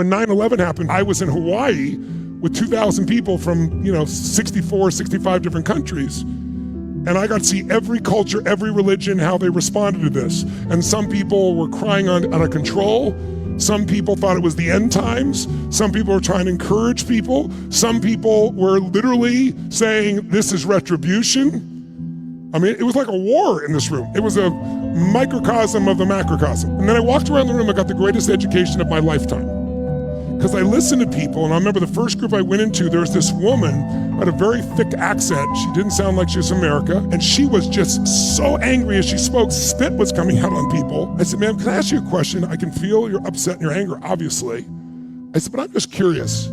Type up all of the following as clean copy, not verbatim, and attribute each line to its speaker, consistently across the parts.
Speaker 1: When 9/11 happened, I was in Hawaii with 2,000 people from, 64, 65 different countries. And I got to see every culture, every religion, how they responded to this. And some people were crying out of control. Some people thought it was the end times. Some people were trying to encourage people. Some people were literally saying, this is retribution. I mean, it was like a war in this room. It was a microcosm of the macrocosm. And then I walked around the room, I got the greatest education of my lifetime. Because I listened to people, and I remember the first group I went into, there was this woman who had a very thick accent. She didn't sound like she was from America, and she was just so angry as she spoke. Spit was coming out on people. I said, ma'am, can I ask you a question? I can feel your upset and your anger, obviously. I said, but I'm just curious.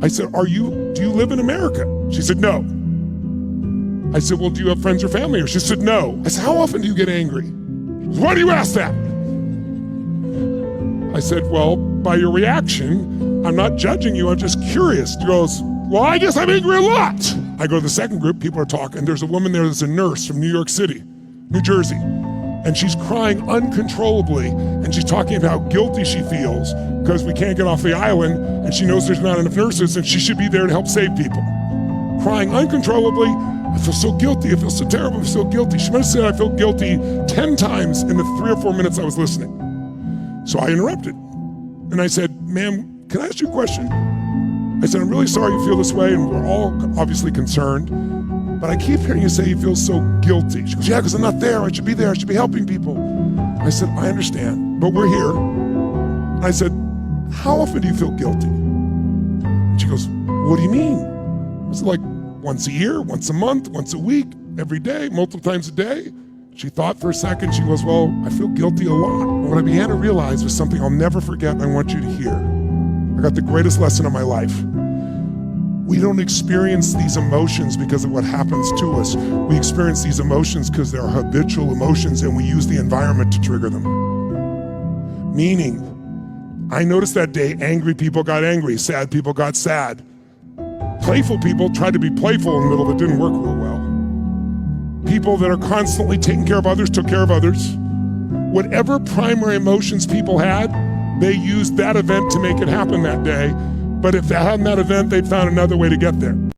Speaker 1: I said, do you live in America? She said, no. I said, well, do you have friends or family here? She said, no. I said, how often do you get angry? Why do you ask that? I said, well, by your reaction, I'm not judging you, I'm just curious. She goes, well, I guess I'm angry a lot. I go to the second group, people are talking. There's a woman there that's a nurse from New York City, New Jersey, and she's crying uncontrollably, and she's talking about how guilty she feels because we can't get off the island, and she knows there's not enough nurses, and she should be there to help save people. Crying uncontrollably, I feel so guilty, I feel so terrible, I feel so guilty. She might have said I feel guilty 10 times in the 3 or 4 minutes I was listening. So I interrupted, and I said, ma'am, can I ask you a question? I said, I'm really sorry you feel this way, and we're all obviously concerned, but I keep hearing you say you feel so guilty. She goes, yeah, because I'm not there, I should be there, I should be helping people. I said, I understand, but we're here. And I said, how often do you feel guilty? She goes, what do you mean? I said, like once a year, once a month, once a week, every day, multiple times a day? She thought for a second, she goes, well, I feel guilty a lot. And what I began to realize was something I'll never forget and I want you to hear. I got the greatest lesson of my life. We don't experience these emotions because of what happens to us. We experience these emotions because they're habitual emotions and we use the environment to trigger them. Meaning, I noticed that day angry people got angry, sad people got sad. Playful people tried to be playful in the middle, but it didn't work real well. People that are constantly taking care of others took care of others. Whatever primary emotions people had, they used that event to make it happen that day. But if they hadn't that event, they'd found another way to get there.